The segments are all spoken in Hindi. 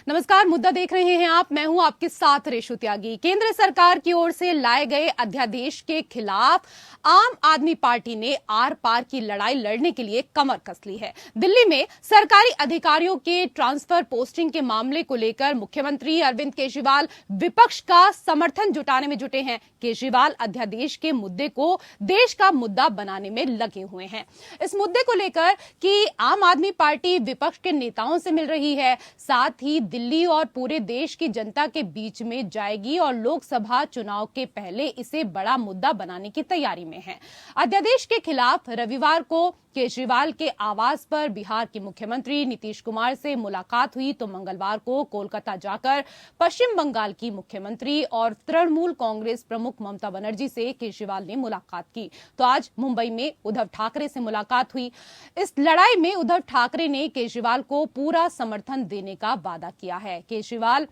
नमस्कार, मुद्दा देख रहे हैं आप। मैं हूं आपके साथ रेशु त्यागी। केंद्र सरकार की ओर से लाए गए अध्यादेश के खिलाफ आम आदमी पार्टी ने आर पार की लड़ाई लड़ने के लिए कमर कस ली है। दिल्ली में सरकारी अधिकारियों के ट्रांसफर पोस्टिंग के मामले को लेकर मुख्यमंत्री अरविंद केजरीवाल विपक्ष का समर्थन जुटाने में जुटे हैं। केजरीवाल अध्यादेश के मुद्दे को देश का मुद्दा बनाने में लगे हुए हैं। इस मुद्दे को लेकर कि आम आदमी पार्टी विपक्ष के नेताओं से मिल रही है, साथ ही दिल्ली और पूरे देश की जनता के बीच में जाएगी और लोकसभा चुनाव के पहले इसे बड़ा मुद्दा बनाने की तैयारी में है। अध्यादेश के खिलाफ रविवार को केजरीवाल के आवास पर बिहार के मुख्यमंत्री नीतीश कुमार से मुलाकात हुई तो मंगलवार को कोलकाता जाकर पश्चिम बंगाल की मुख्यमंत्री और तृणमूल कांग्रेस प्रमुख ममता बनर्जी से केजरीवाल ने मुलाकात की। तो आज मुंबई में उद्धव ठाकरे से मुलाकात हुई। इस लड़ाई में उद्धव ठाकरे ने केजरीवाल को पूरा समर्थन देने का वादा किया है। केजरीवाल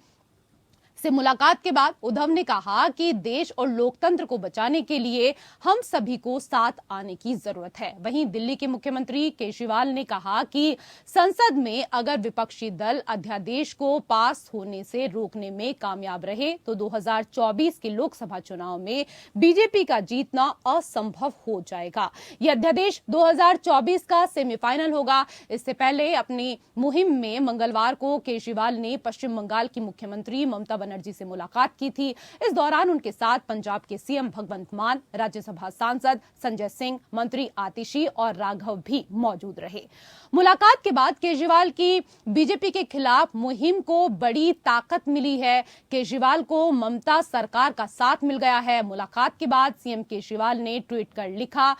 से मुलाकात के बाद उद्धव ने कहा कि देश और लोकतंत्र को बचाने के लिए हम सभी को साथ आने की जरूरत है। वहीं दिल्ली के मुख्यमंत्री केजरीवाल ने कहा कि संसद में अगर विपक्षी दल अध्यादेश को पास होने से रोकने में कामयाब रहे तो 2024 के लोकसभा चुनाव में बीजेपी का जीतना असंभव हो जाएगा। यह अध्यादेश 2024 का सेमीफाइनल होगा। इससे पहले अपनी मुहिम में मंगलवार को केजरीवाल ने पश्चिम बंगाल की मुख्यमंत्री ममता बनर्जी से मुलाकात की थी। इस दौरान उनके साथ पंजाब के सीएम भगवंत मान, राज्यसभा सांसद संजय सिंह, मंत्री आतिशी और राघव भी मौजूद रहे। मुलाकात के बाद केजरीवाल की बीजेपी के खिलाफ मुहिम को बड़ी ताकत मिली है। केजरीवाल को ममता सरकार का साथ मिल गया है। मुलाकात के बाद सीएम केजरीवाल ने ट्वीट कर लिखा,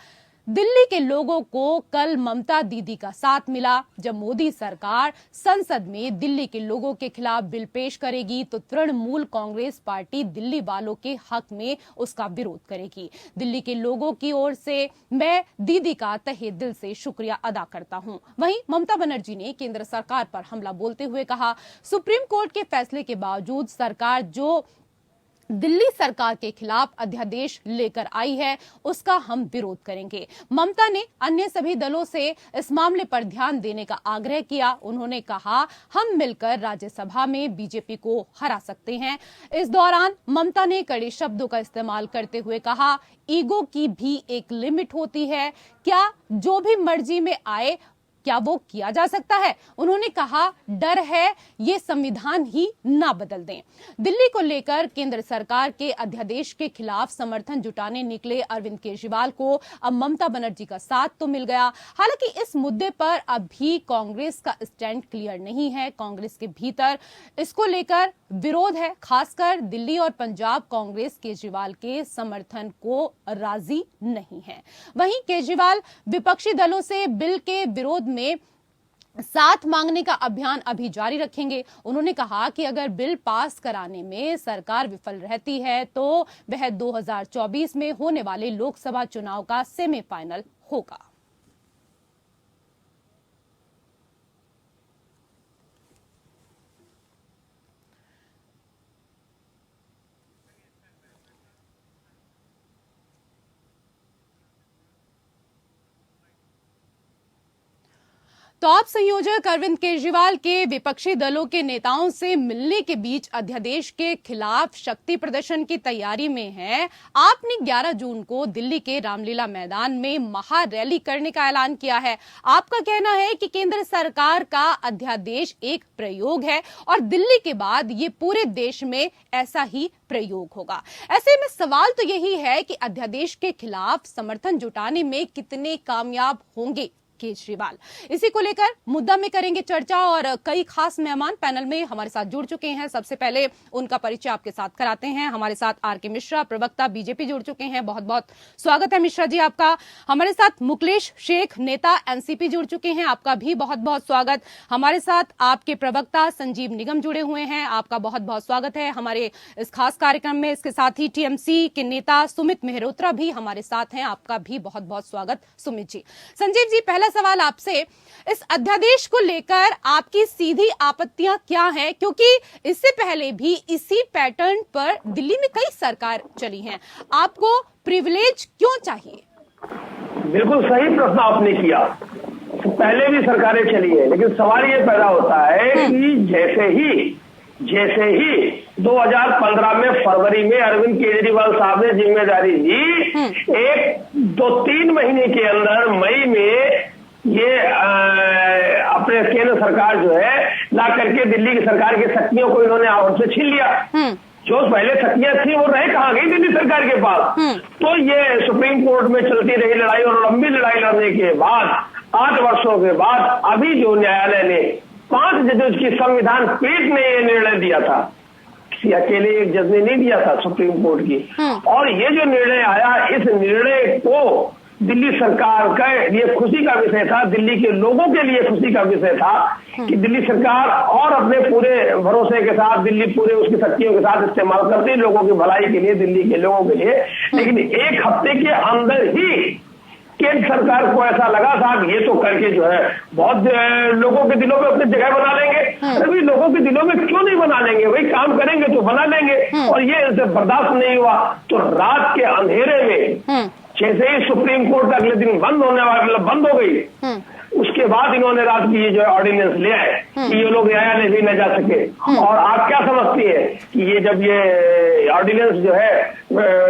दिल्ली के लोगों को कल ममता दीदी का साथ मिला। जब मोदी सरकार संसद में दिल्ली के लोगों के खिलाफ बिल पेश करेगी तो तृणमूल कांग्रेस पार्टी दिल्ली वालों के हक में उसका विरोध करेगी। दिल्ली के लोगों की ओर से मैं दीदी का तहे दिल से शुक्रिया अदा करता हूं। वहीं ममता बनर्जी ने केंद्र सरकार पर हमला बोलते हुए कहा, सुप्रीम कोर्ट के फैसले के बावजूद सरकार जो दिल्ली सरकार के खिलाफ अध्यादेश लेकर आई है उसका हम विरोध करेंगे। ममता ने अन्य सभी दलों से इस मामले पर ध्यान देने का आग्रह किया। उन्होंने कहा, हम मिलकर राज्यसभा में बीजेपी को हरा सकते हैं। इस दौरान ममता ने कड़े शब्दों का इस्तेमाल करते हुए कहा, ईगो की भी एक लिमिट होती है, क्या जो भी मर्जी में आए क्या वो किया जा सकता है? उन्होंने कहा, डर है ये संविधान ही ना बदल दें। दिल्ली को लेकर केंद्र सरकार के अध्यादेश के खिलाफ समर्थन जुटाने निकले अरविंद केजरीवाल को अब ममता बनर्जी का साथ तो मिल गया। हालांकि इस मुद्दे पर अभी कांग्रेस का स्टैंड क्लियर नहीं है। कांग्रेस के भीतर इसको लेकर विरोध है। खासकर दिल्ली और पंजाब कांग्रेस केजरीवाल के समर्थन को राजी नहीं है। वहीं केजरीवाल विपक्षी दलों से बिल के विरोध में साथ मांगने का अभियान अभी जारी रखेंगे। उन्होंने कहा कि अगर बिल पास कराने में सरकार विफल रहती है तो वह 2024 में होने वाले लोकसभा चुनाव का सेमीफाइनल होगा। तो आप संयोजक अरविंद केजरीवाल के विपक्षी दलों के नेताओं से मिलने के बीच अध्यादेश के खिलाफ शक्ति प्रदर्शन की तैयारी में हैं। आपने 11 जून को दिल्ली के रामलीला मैदान में महा रैली करने का ऐलान किया है। आपका कहना है कि केंद्र सरकार का अध्यादेश एक प्रयोग है और दिल्ली के बाद ये पूरे देश में ऐसा ही प्रयोग होगा। ऐसे में सवाल तो यही है कि अध्यादेश के खिलाफ समर्थन जुटाने में कितने कामयाब होंगे केजरीवाल। इसी को लेकर मुद्दा में करेंगे चर्चा और कई खास मेहमान पैनल में हमारे साथ जुड़ चुके हैं। सबसे पहले उनका परिचय आपके साथ कराते हैं। हमारे साथ आर.के. मिश्रा, प्रवक्ता बीजेपी जुड़ चुके हैं। बहुत बहुत स्वागत है मिश्रा जी आपका। हमारे साथ मुकलेश शेख, नेता एनसीपी जुड़ चुके हैं। आपका भी बहुत बहुत स्वागत। हमारे साथ आपके प्रवक्ता संजीव निगम जुड़े हुए हैं। आपका बहुत बहुत स्वागत है हमारे इस खास कार्यक्रम में। इसके साथ ही टीएमसी के नेता सुमित मेहरोत्रा भी हमारे साथ हैं। आपका भी बहुत बहुत स्वागत सुमित जी। संजीव जी, पहला सवाल आपसे, इस अध्यादेश को लेकर आपकी सीधी आपत्तियां क्या हैं? क्योंकि इससे पहले भी इसी पैटर्न पर दिल्ली में कई सरकार चली हैं। आपको प्रिविलेज क्यों चाहिए? बिल्कुल सही प्रश्न आपने किया। पहले भी सरकारें चली है, लेकिन सवाल ये पैदा होता है कि जैसे ही जैसे ही 2015 में फरवरी में अरविंद केजरीवाल साहब ने जिम्मेदारी ली, 1-2-3 महीने के अंदर मई में ये अपने केंद्र सरकार जो है ला करके दिल्ली की सरकार की शक्तियों को इन्होंने हमसे छीन लिया। जो पहले शक्तियां थी वो रह कहाँ गई दिल्ली सरकार के पास। तो ये सुप्रीम कोर्ट में चलती रही लड़ाई और लंबी लड़ाई लड़ने के बाद 8 वर्षों के बाद अभी जो न्यायालय ने 5 जजों की संविधान पीठ ने ये निर्णय दिया था, किसी अकेले एक जज ने नहीं दिया था सुप्रीम कोर्ट की। और ये जो निर्णय आया, इस निर्णय को दिल्ली सरकार का ये खुशी का विषय था, दिल्ली के लोगों के लिए खुशी का विषय था कि दिल्ली सरकार और अपने पूरे भरोसे के साथ दिल्ली पूरे उसकी शक्तियों के साथ इस्तेमाल करती है लोगों की भलाई के लिए, दिल्ली के लोगों के लिए। लेकिन एक हफ्ते के अंदर ही केंद्र सरकार को ऐसा लगा था कि ये तो करके जो है बहुत लोगों के दिलों में अपनी जगह बना लेंगे। अरे लोगों के दिलों में क्यों नहीं बना लेंगे, वही काम करेंगे तो बना लेंगे। और ये बर्दाश्त नहीं हुआ तो रात के अंधेरे में जैसे ही सुप्रीम कोर्ट अगले दिन बंद हो गई, उसके बाद इन्होंने रात की ये जो ऑर्डिनेंस ले आए कि ये लोग न्यायालय भी न जा सके। और आप क्या समझती है कि ये जब ये ऑर्डिनेंस जो है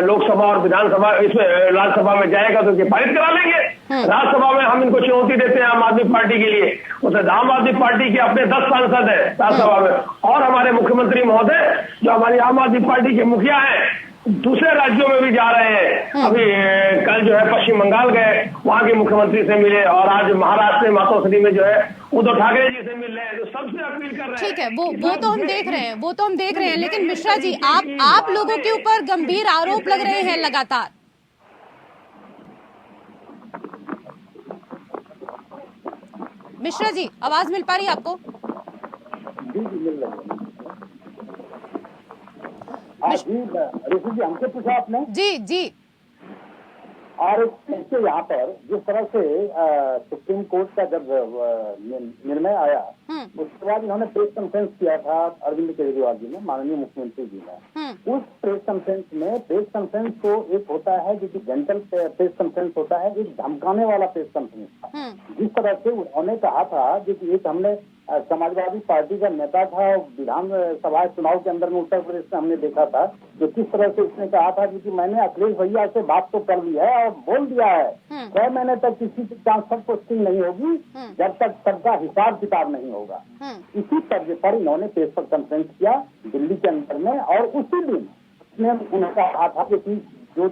लोकसभा और विधानसभा इसमें राज्यसभा में जाएगा तो ये पारित करा लेंगे। राज्यसभा में हम इनको चुनौती देते हैं आम आदमी पार्टी के लिए, उसमें आम आदमी पार्टी के अपने 10 सांसद है राज्यसभा में, और हमारे मुख्यमंत्री महोदय जो हमारी आम आदमी पार्टी के मुखिया है दूसरे राज्यों में भी जा रहे हैं। अभी कल जो है पश्चिम बंगाल गए, वहां के मुख्यमंत्री से मिले, और आज महाराष्ट्र में मातोश्री में जो है उद्धव ठाकरे जी से मिल रहे हैं, जो सबसे अपील कर रहे हैं। ठीक है, वो तो हम देख रहे हैं, लेकिन मिश्रा जी आप लोगों के ऊपर गंभीर आरोप लग रहे हैं लगातार। मिश्रा जी, आवाज मिल पा रही है आपको? मिल रही है। ऋषि जी हमसे पूछा आपने? जी। और इसके यहाँ पर जिस तरह से सुप्रीम कोर्ट का जब निर्णय आया, उसके बाद इन्होंने प्रेस कॉन्फ्रेंस किया था अरविंद केजरीवाल जी ने, माननीय मुख्यमंत्री जी ने। उस प्रेस कॉन्फ्रेंस को एक होता है जो कि जेंटल प्रेस कॉन्फ्रेंस होता है, एक धमकाने वाला प्रेस कॉन्फ्रेंस था। जिस तरह से उन्होंने कहा था जो कि एक हमने समाजवादी पार्टी का नेता था, विधानसभा चुनाव के अंदर में उत्तर प्रदेश में हमने देखा था जो किस तरह से उसने कहा था कि मैंने अखिलेश भैया से बात तो कर ली है और बोल दिया है 6 महीने तक किसी की ट्रांसफर पोस्टिंग नहीं होगी जब तक सबका हिसाब किताब नहीं होगा। इसी तर्ज पर इन्होंने प्रेस कॉन्फ्रेंस किया दिल्ली के अंदर में, और उसी दिन उसने उन्होंने कहा था कि जो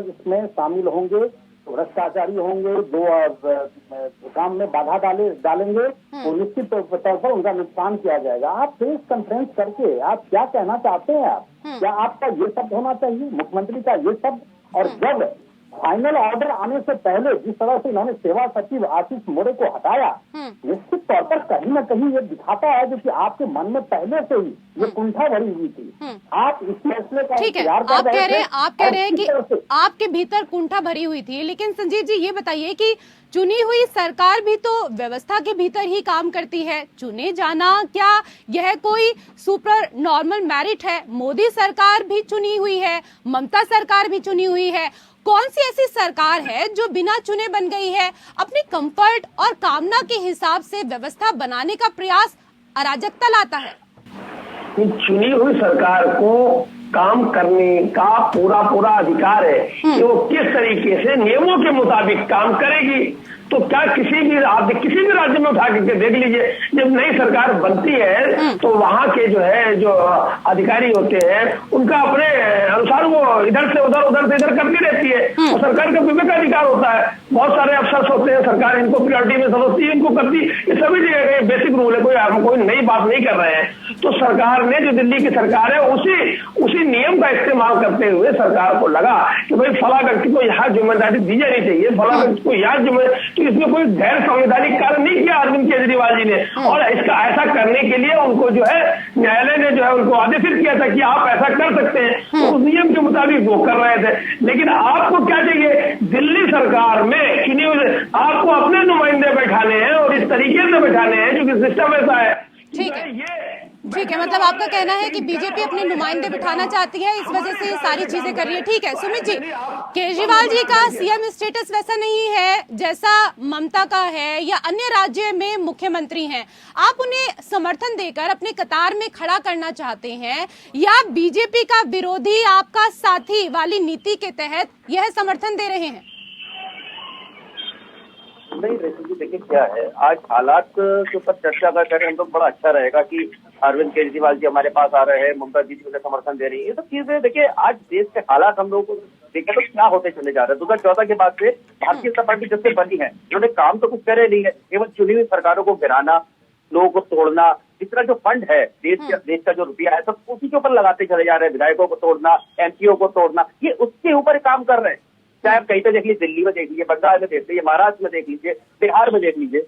इसमें शामिल होंगे भ्रष्टाचारी होंगे, जो काम में बाधा डालेंगे तो निश्चित तौर पर उनका नुकसान किया जाएगा। आप प्रेस कॉन्फ्रेंस करके आप क्या कहना चाहते हैं? आप क्या आपका ये शब्द होना चाहिए, मुख्यमंत्री का ये शब्द? और जब फाइनल ऑर्डर आने से पहले जिस तरह से इन्होंने सेवा सचिव आशीष मोरे को हटाया, निश्चित तौर पर कहीं न कहीं ये दिखाता है जो कि आपके मन में पहले से ही ये कुंठा भरी हुई थी। आप इस फैसले का इंतजार कर रहे थे। आप कह रहे हैं कि आपके भीतर कुंठा भरी हुई थी, लेकिन संजीव जी ये बताइए कि चुनी हुई सरकार भी तो व्यवस्था के भीतर ही काम करती है। चुने जाना क्या यह कोई सुपर नॉर्मल मेरिट है? मोदी सरकार भी चुनी हुई है, ममता सरकार भी चुनी हुई है। कौन सी ऐसी सरकार है जो बिना चुने बन गई है? अपनी कंफर्ट और कामना के हिसाब से व्यवस्था बनाने का प्रयास अराजकता लाता है। चुनी हुई सरकार को काम करने का पूरा अधिकार है कि वो किस तरीके से नियमों के मुताबिक काम करेगी। तो क्या किसी भी राज्य में उठा के देख लीजिए, जब नई सरकार बनती है तो वहां के जो अधिकारी होते हैं उनका अपने अनुसार वो इधर से उधर करती रहती है, और सरकार का विवेकाधिकार होता है। बहुत सारे अफसर होते हैं, सरकार इनको प्रायोरिटी में समझती है, इनको करती, ये सभी जगह बेसिक रूल है, हम कोई नई बात नहीं कर रहे हैं। तो सरकार ने जो दिल्ली की सरकार है उसी नियम का इस्तेमाल करते हुए सरकार को लगा कि भाई फला व्यक्ति को यहाँ जिम्मेदारी दी जानी चाहिए, फला व्यक्ति को यहाँ जिम्मेदारी, तो इसमें कोई गैर संवैधानिक कार्य नहीं किया अरविंद केजरीवाल जी ने। और इसका ऐसा करने के लिए उनको जो है न्यायालय ने जो है उनको आदेशित किया था कि आप ऐसा कर सकते हैं, तो उस नियम के मुताबिक वो कर रहे थे। लेकिन आपको क्या चाहिए? दिल्ली सरकार में चुनी हुई आपको अपने नुमाइंदे बैठाने हैं और इस तरीके से बैठाने हैं, क्योंकि सिस्टम ऐसा है। ठीक है, मतलब आपका कहना है कि बीजेपी अपने नुमाइंदे बिठाना चाहती है, इस वजह से ये सारी चीजें कर रही है। ठीक है सुमित जी, केजरीवाल जी का सीएम स्टेटस वैसा नहीं है जैसा ममता का है या अन्य राज्य में मुख्यमंत्री हैं। आप उन्हें समर्थन देकर अपने कतार में खड़ा करना चाहते हैं या बीजेपी का विरोधी आपका साथी वाली नीति के तहत यह समर्थन दे रहे हैं? नहीं रेशमी जी, देखिए क्या है, आज हालात के ऊपर चर्चा अगर करें हम तो बड़ा अच्छा रहेगा कि अरविंद केजरीवाल जी हमारे पास आ रहे हैं, ममता जी उन्हें समर्थन दे रही है। ये सब चीजें देखिए, आज देश के हालात हम लोगों को देखें तो क्या होते चले जा रहे हैं। 2014 के बाद से भारतीय जनता पार्टी जब से बनी है, उन्होंने काम तो कुछ करे नहीं है, केवल चुनी हुई सरकारों को गिराना, लोगों को तोड़ना, जिस तरह जो फंड है देश का जो रुपया है सब उसी के ऊपर लगाते चले जा रहे हैं। विधायकों को तोड़ना, एमपीओ को तोड़ना, ये उसके ऊपर काम कर रहे हैं। चाहे आप कहीं पे देख लीजिए, दिल्ली में देख लीजिए, बंगाल में देख लीजिए, महाराष्ट्र में देख लीजिए, बिहार में देख लीजिए,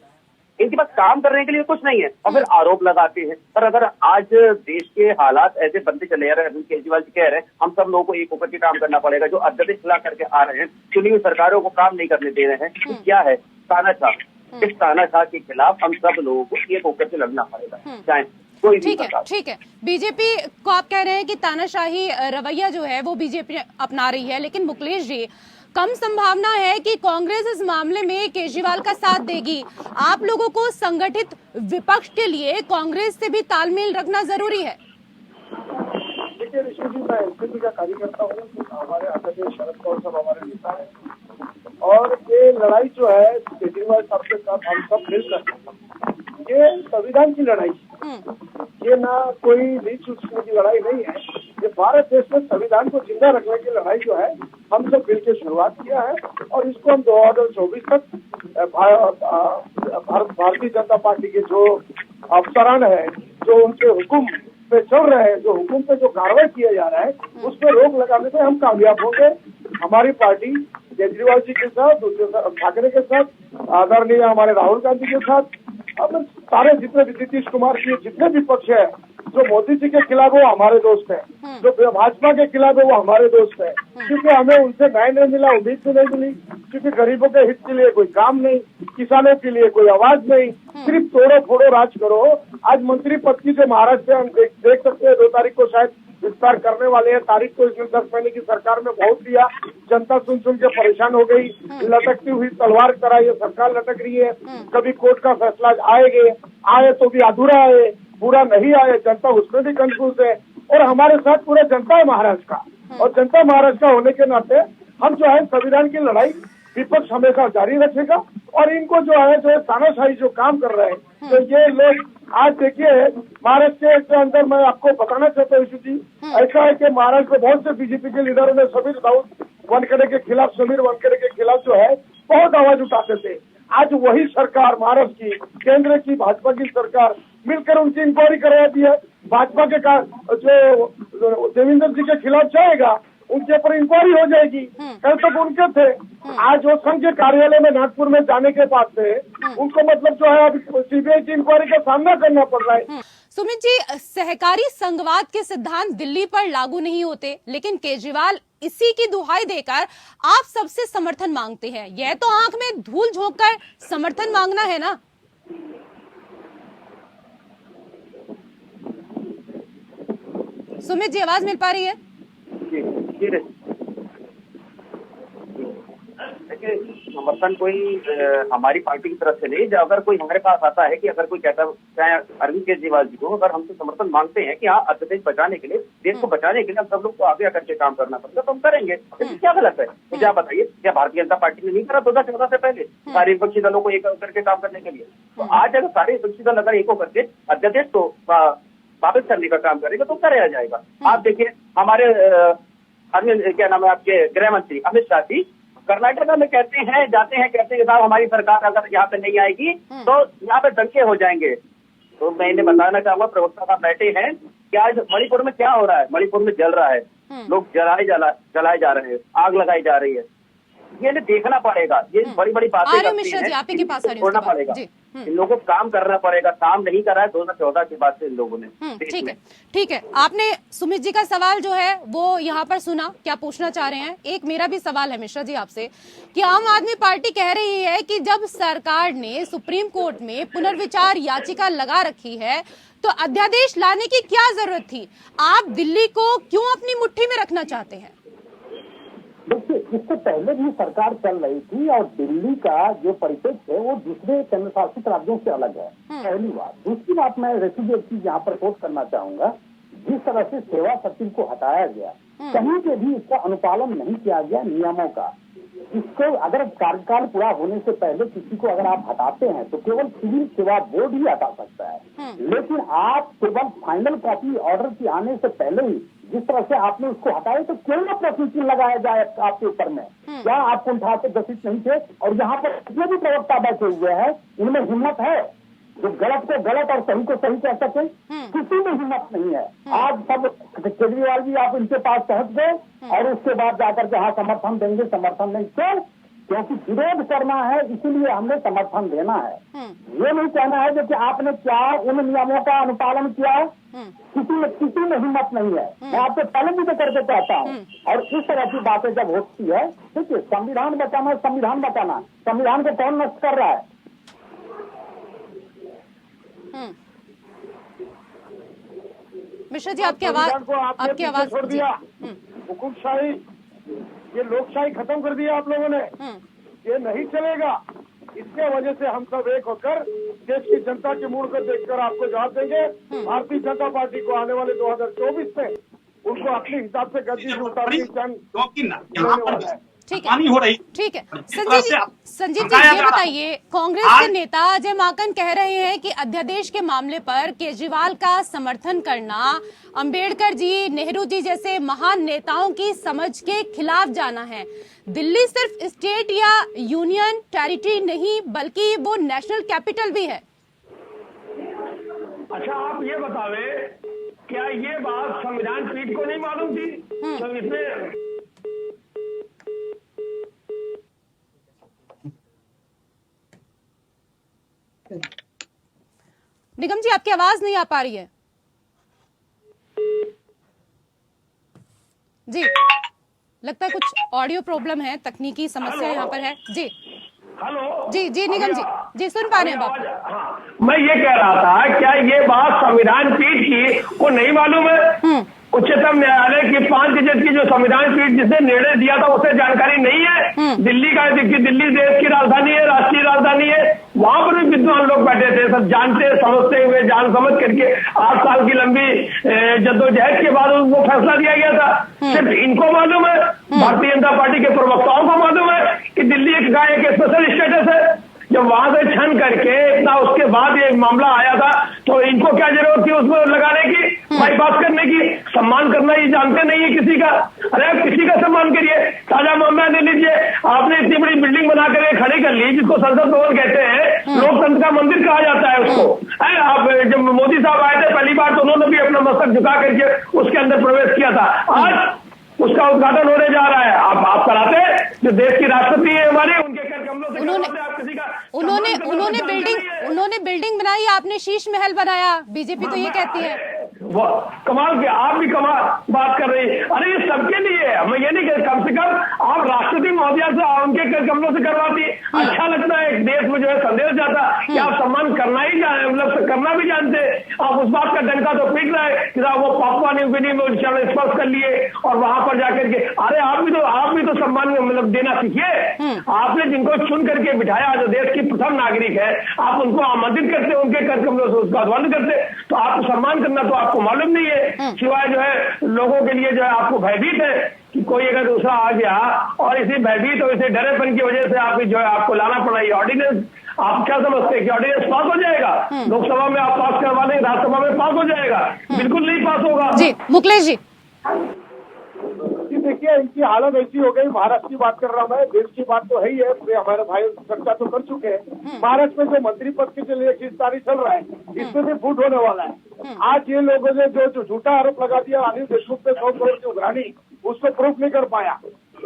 इनके पास काम करने के लिए कुछ नहीं है और फिर आरोप लगाते हैं। पर अगर आज देश के हालात ऐसे बनते चले जा रहे हैं, अरविंद केजरीवाल जी कह रहे हैं हम सब लोगों को एक होकर के काम करना पड़ेगा, जो अध्यादेश ला करके आ रहे हैं, चुनी हुई सरकारों को काम नहीं करने दे रहे हैं, तो क्या है तानाशाह। इस तानाशाह के खिलाफ हम सब लोगों को एक होकर के लड़ना पड़ेगा, चाहे कोई भी। ठीक है, बीजेपी को आप कह रहे हैं कि तानाशाही रवैया जो है वो बीजेपी अपना रही है, लेकिन मुकेश जी कम संभावना है कि कांग्रेस इस मामले में केजरीवाल का साथ देगी। आप लोगों को संगठित विपक्ष के लिए कांग्रेस से भी तालमेल रखना जरूरी है। देखिए ऋषि जी, मैं एनसीपी का कार्यकर्ता हूँ, हमारे आदरणीय शरद पवार साहब हमारे नेता है, और ये लड़ाई जो है केजरीवाल साहब के साथ हम सब मिलकर, ये संविधान की लड़ाई है, ये ना कोई नीच उछलने की लड़ाई नहीं है। ये भारत देश में संविधान को जिंदा रखने की लड़ाई जो है हम सब मिलकर शुरुआत किया है, और इसको हम 2024 तक भारतीय जनता पार्टी के जो अफसरान है, जो उनके हुक्म पे चल रहे हैं, जो हुक्म पे जो कार्रवाई किया जा रहा है, उस पर रोक लगाने में हम कामयाब होंगे। हमारी पार्टी केजरीवाल जी के साथ, उद्धव ठाकरे के साथ, आदरणीय हमारे राहुल गांधी के साथ, अब सारे जितने भी नीतीश कुमार के जितने भी पक्ष है, जो मोदी जी के खिलाफ वो हमारे दोस्त है, जो भाजपा के खिलाफ है वो हमारे दोस्त है, क्योंकि हमें उनसे न्याय नहीं मिला, उम्मीद भी नहीं मिली, क्योंकि गरीबों के हित के लिए कोई काम नहीं, किसानों के लिए कोई आवाज नहीं, सिर्फ तोड़ो फोड़ो राज करो। आज मंत्री पद की जो महाराष्ट्र से हम देख सकते हैं, 2 तारीख को शायद विस्तार करने वाले हैं, तारीख को इसमें 10 महीने की सरकार में बहुत दिया, जनता सुन सुन के परेशान हो गई, लटकती हुई तलवार तरह ये सरकार लटक रही है। कभी कोर्ट का फैसला आए तो भी अधूरा आए, पूरा नहीं आए, जनता उसमें भी कंफ्यूज है, और हमारे साथ पूरा जनता है महाराष्ट्र का, और जनता महाराष्ट्र का होने के नाते हम जो है संविधान की लड़ाई विपक्ष हमेशा जारी रखेगा। और इनको जो है तानाशाही जो काम कर रहे हैं, तो ये लोग आज देखिए महाराष्ट्र के अंदर, मैं आपको बताना चाहता हूँ जी, ऐसा है कि महाराष्ट्र में बहुत से बीजेपी के लीडरों ने समीर राउत वानखेड़े के खिलाफ, समीर वानखेड़े के खिलाफ जो है बहुत आवाज उठाते थे। आज वही सरकार महाराष्ट्र की, केंद्र की भाजपा की सरकार मिलकर उनकी इंक्वायरी करवा दी है। भाजपा के जो देवेंद्र जी के खिलाफ जाएगा उनके ऊपर इंक्वायरी हो जाएगी। कल तक उनके थे, आज वो संघ के कार्यालय में नागपुर में जाने के बाद से उनको मतलब जो है अब सीबीआई की इंक्वायरी का सामना करना पड़ रहा है। सुमित जी, सहकारी संघवाद के सिद्धांत दिल्ली पर लागू नहीं होते, लेकिन केजरीवाल इसी की दुहाई देकर आप सबसे समर्थन मांगते हैं। यह तो आंख में धूल झोंककर समर्थन मांगना है ना। सुमित जी, आवाज मिल पा रही है? देखिए, समर्थन कोई हमारी पार्टी की तरफ से नहीं। जब अगर कोई हमारे पास आता है कि अगर कोई कहता है, चाहे अरविंद केजरीवाल जी को अगर हमसे समर्थन मांगते हैं कि हाँ अध्यादेश बचाने के लिए, देश को बचाने के लिए हम सब लोग को आगे आकर के काम करना पड़ेगा, तो हम करेंगे। इसमें क्या गलत है? मुझे आप बताइए, क्या भारतीय जनता पार्टी ने नहीं करा 2014 से पहले सारे विपक्षी दलों को एक करके काम करने के लिए? तो आज अगर सारे विपक्षी दल अगर एक होकर के अध्यादेश को वापस करने का काम करेगा तो क्या रह जाएगा? आप देखिए, हमारे क्या नाम है आपके गृह मंत्री अमित शाह जी कर्नाटक में कहते हैं, जाते हैं, कहते हैं साहब हमारी सरकार अगर यहाँ पे नहीं आएगी तो यहाँ पे दंगे हो जाएंगे। तो मैं इन्हें बताना चाहूंगा, प्रवक्ता साहब बैठे हैं कि आज मणिपुर में क्या हो रहा है? मणिपुर में जल रहा है, लोग जलाए जा रहे हैं, आग लगाई जा रही है। ये देखना पड़ेगा, ये बड़ी बड़ी बातें मिश्रा जी, आप ही के पास छोड़ना पड़ेगा, इन लोगों को काम करना पड़ेगा। काम नहीं करा है 2014 के बाद से इन लोगों ने। ठीक है, आपने सुमित जी का सवाल जो है वो यहाँ पर सुना, क्या पूछना चाह रहे हैं? एक मेरा भी सवाल है मिश्रा जी आपसे कि आम आदमी पार्टी कह रही है कि जब सरकार ने सुप्रीम कोर्ट में पुनर्विचार याचिका लगा रखी है तो अध्यादेश लाने की क्या जरूरत थी? आप दिल्ली को क्यों अपनी मुट्ठी में रखना चाहते हैं? देखिए, इससे पहले भी सरकार चल रही थी और दिल्ली का जो परिप्रेक्ष्य है वो दूसरे केंद्र शासित राज्यों से अलग है, पहली बात। दूसरी बात, मैं रेसिपी एक चीज यहाँ पर कोट करना चाहूंगा। जिस तरह से सेवा सचिव को हटाया गया, कहीं पे भी इसका अनुपालन नहीं किया गया नियमों का। इसको अगर कार्यकाल पूरा होने से पहले किसी को अगर आप हटाते हैं तो केवल सिविल सेवा बोर्ड ही हटा सकता है, लेकिन आप केवल फाइनल कॉपी ऑर्डर के आने से पहले ही जिस तरह से आपने उसको हटाया तो क्यों ना प्रश्न चिन्ह लगाया जाए आपके ऊपर में? क्या आप कुंठा से ग्रसित नहीं थे? और यहाँ पर जितने भी प्रवक्ता बैठे हुए हैं इनमें हिम्मत है जो गलत को गलत और सही को सही कह सके? किसी में हिम्मत नहीं है। आज सब केजरीवाल जी आप इनके पास पहुंच गए और उसके बाद जाकर के हाँ समर्थन देंगे, समर्थन नहीं। क्यों? क्योंकि विरोध करना है, इसीलिए हमने समर्थन देना है। ये नहीं कहना है कि आपने क्या उन नियमों का अनुपालन किया, किसी में हिम्मत नहीं है। मैं आपसे पहले भी तो करके कहता हूँ। और इस तरह की बातें जब होती है, देखिए संविधान बचाना, संविधान बचाना, संविधान को कौन नष्ट कर रहा है? मिश्रा जी, आपकी आवाज छोड़ दिया, हुकुमशाही, ये लोकशाही खत्म कर दिया आप लोगों ने। ये नहीं चलेगा। इसके वजह से हम सब एक होकर देश की जनता के मूड को देखकर आपको जवाब देंगे। भारतीय जनता पार्टी को आने वाले 2024 में उनको अपने हिसाब से गद्दी से उतारने की ठीक है, ठीक है। संजीव जी ये बताइए, कांग्रेस के नेता अजय माकन कह रहे हैं कि अध्यादेश के मामले पर केजरीवाल का समर्थन करना अंबेडकर जी, नेहरू जी जैसे महान नेताओं की समझ के खिलाफ जाना है। दिल्ली सिर्फ स्टेट या यूनियन टेरिटरी नहीं बल्कि वो नेशनल कैपिटल भी है। अच्छा, आप ये बतावे, क्या ये बात संविधान पीठ को नहीं मालूम थी? जब इसमें निगम जी, आपकी आवाज नहीं आ पा रही है जी। लगता है कुछ ऑडियो प्रॉब्लम है, तकनीकी समस्या यहाँ पर है जी। हेलो जी निगम जी सुन पा रहे हैं आप? हाँ, मैं ये कह रहा था, क्या ये बात संविधान पीठ की को नहीं मालूम है? उच्चतम न्यायालय की 5 जज की जो संविधान पीठ जिसने निर्णय दिया था उसे जानकारी नहीं है? दिल्ली दिल्ली देश की राजधानी है, राष्ट्रीय राजधानी है, वहां पर भी विद्वान लोग बैठे थे, सब जानते समझते हुए, जान समझ करके 8 साल की लंबी जद्दोजहद के बाद वो फैसला दिया गया था। सिर्फ इनको मालूम है? भारतीय जनता पार्टी के प्रवक्ताओं को मालूम है कि दिल्ली एक स्पेशल स्टेटस है? जब वहां से छन करके इतना उसके बाद ये मामला आया था तो इनको क्या जरूरत थी उसमें लगाने की, बाईपास करने की? सम्मान करना ये जानते नहीं है किसी का? अरे आप किसी का सम्मान करिए। ताजा मामला ले लीजिए, आपने इतनी बड़ी बिल्डिंग बना कर खड़ी कर ली जिसको संसद भवन कहते हैं, लोकतंत्र का मंदिर कहा जाता है उसको। आप जब मोदी साहब आए थे पहली बार तो उन्होंने भी अपना मस्तक झुका करके उसके अंदर प्रवेश किया था। आज उसका उद्घाटन होने जा रहा है। आप कराते, जो देश की राष्ट्रपति है हमारे, उनके कर कमलों से आप किसी का उन्होंने बिल्डिंग बनाई, आपने शीश महल बनाया। बीजेपी तो ये कहती है। कमाल के, आप भी कमाल बात कर रही है। अरे ये सबके लिए, मैं ये नहीं कह, कम से कम आप राष्ट्रपति महोदया से उनके कमलों से करवाती। अच्छा लगता है, एक देश में जो है संदेश जाता कि आप सम्मान करना ही मतलब करना भी जानते। आप उस बात का डंका तो पीट रहे हैं कि वो पापुआ न्यू गिनी में स्पर्श कर लिए और वहां पर जाकर के, अरे आप भी तो सम्मान मतलब देना सीखिए। आपने जिनको चुन करके बिठाया, जो देश की प्रथम नागरिक है, आप उनको आमंत्रित करते, उनके कर कमलों से उसका ध्वनि करते, तो आपको सम्मान करना तो आपको मालूम नहीं है। सिवाय जो है लोगों के लिए जो है आपको भयभीत है कि कोई अगर दूसरा आ गया, और इसी भयभीत और इसी डरेपन की वजह से आप जो है आपको लाना पड़ा ये ऑर्डिनेंस। आप क्या समझते हैं कि ऑर्डिनेंस पास हो जाएगा? लोकसभा में आप पास करवा लेंगे, राज्यसभा में पास हो जाएगा? बिल्कुल नहीं पास होगा जी। मुकेश जी देखिए, इनकी हालत ऐसी हो गई। महाराष्ट्र की बात कर रहा हूँ मैं, देश की बात तो है ही है, हमारे भाई चर्चा तो कर चुके हैं। महाराष्ट्र में जो मंत्री पद के लिए खींचतानी चल रहा है, इसमें भी फूट होने वाला है। आज ये लोगों ने जो झूठा आरोप लगा दिया अनिल देशमुख पे 100 करोड़ की उघरानी, उसको प्रूफ नहीं कर पाया।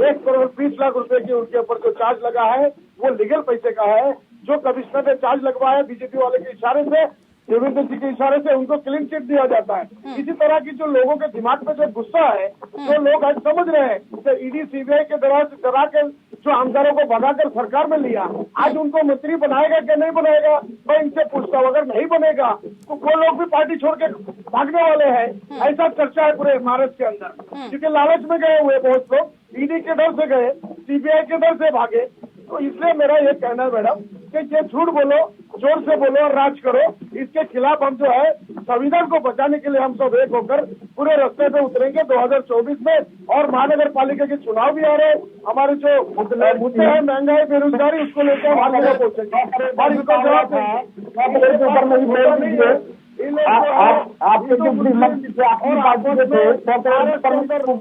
1 करोड़ 20 लाख रुपए की उनके ऊपर जो चार्ज लगा है वो लीगल पैसे का है। जो कमिश्नर ने चार्ज लगवाया बीजेपी वाले के इशारे से, देवेंद्र जी के इशारे से उनको क्लीन चिट दिया जाता है। इसी तरह की जो लोगों के दिमाग में जो गुस्सा है, जो लोग आज समझ रहे हैं कि ईडी सीबीआई के डरा के जो आमदारों को भगाकर सरकार में लिया, आज उनको मंत्री बनाएगा कि नहीं बनाएगा, मैं इनसे पूछता हूँ। अगर नहीं बनेगा तो वो लोग भी पार्टी छोड़ के भागने वाले हैं, ऐसा चर्चा है पूरे महाराष्ट्र के अंदर। क्योंकि लालच में गए हुए बहुत लोग, ईडी के डर से गए, सीबीआई के डर से भागे। तो इसलिए मेरा ये कहना है मैडम कि ये झूठ बोलो, जोर से बोलो और राज करो, इसके खिलाफ हम जो है संविधान को बचाने के लिए हम सब एक होकर पूरे रास्ते पे उतरेंगे 2024 में। और महानगर पालिका के चुनाव भी आ रहे हैं, हमारे जो मुद्दे हैं महंगाई बेरोजगारी, उसको लेकर हम आगे पहुंचेंगे और इसका जवाब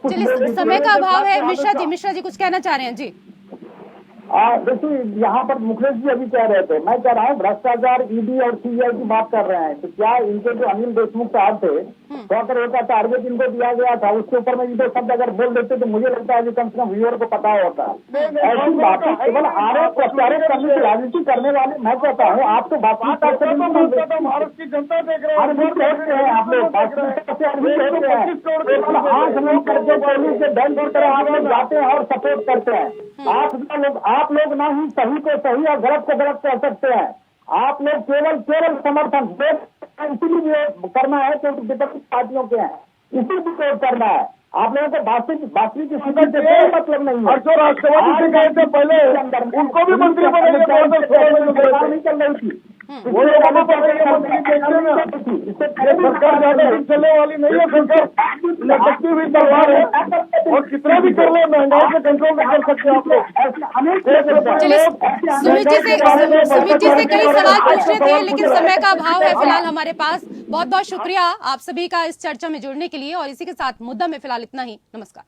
चलिए, समय का अभाव है। मिश्रा जी कुछ कहना चाह रहे हैं जी? देखिए, यहाँ पर मुखलेश जी अभी कह रहे थे, मैं कह रहा हूँ भ्रष्टाचार, ईडी और सीबीआई की बात कर रहे हैं, तो क्या इनके जो अनिल देशमुख साहब थे, 100 करोड़ का टारगेट इनको दिया गया था, उसके ऊपर में इनको शब्द अगर बोल देते तो मुझे लगता है कि कम से कम व्यूअर को पता होता। ऐसी बातें केवल आरोप प्रत्यारोप करने की राजनीति करने वाले, मैं कहता हूँ आप तो भारत की जनता देख रहे हैं, आप लोग 5 लोग करके पुलिस के दल की तरह आप लोग जाते हैं और सपोर्ट करते हैं। आप लोग ना ही सही को सही और गलत को गलत कह सकते हैं। आप लोग केवल समर्थन इसीलिए करना है क्योंकि विपक्षी पार्टियों के हैं, इसी विरोध करना है। आप लोगों को बातचीत की सीधे से कोई मतलब नहीं है। और जो राष्ट्रवादी से गए थे पहले, उनको भी मंत्री बनेंगे 2016 में नहीं चल रही थी, वो लोग सरकार ज्यादा दिन चलने वाली नहीं है, सरकार लटकती हुई तलवार है और कितना भी कर ले महंगाई से कंट्रोल नहीं कर सकते आप लोग। चलिए, सुमित जी से कई सवाल पूछने थे लेकिन समय का अभाव है फिलहाल हमारे पास। बहुत बहुत शुक्रिया आप सभी का इस चर्चा में जुड़ने के लिए और इसी के साथ मुद्दा में फिलहाल इतना ही। नमस्कार।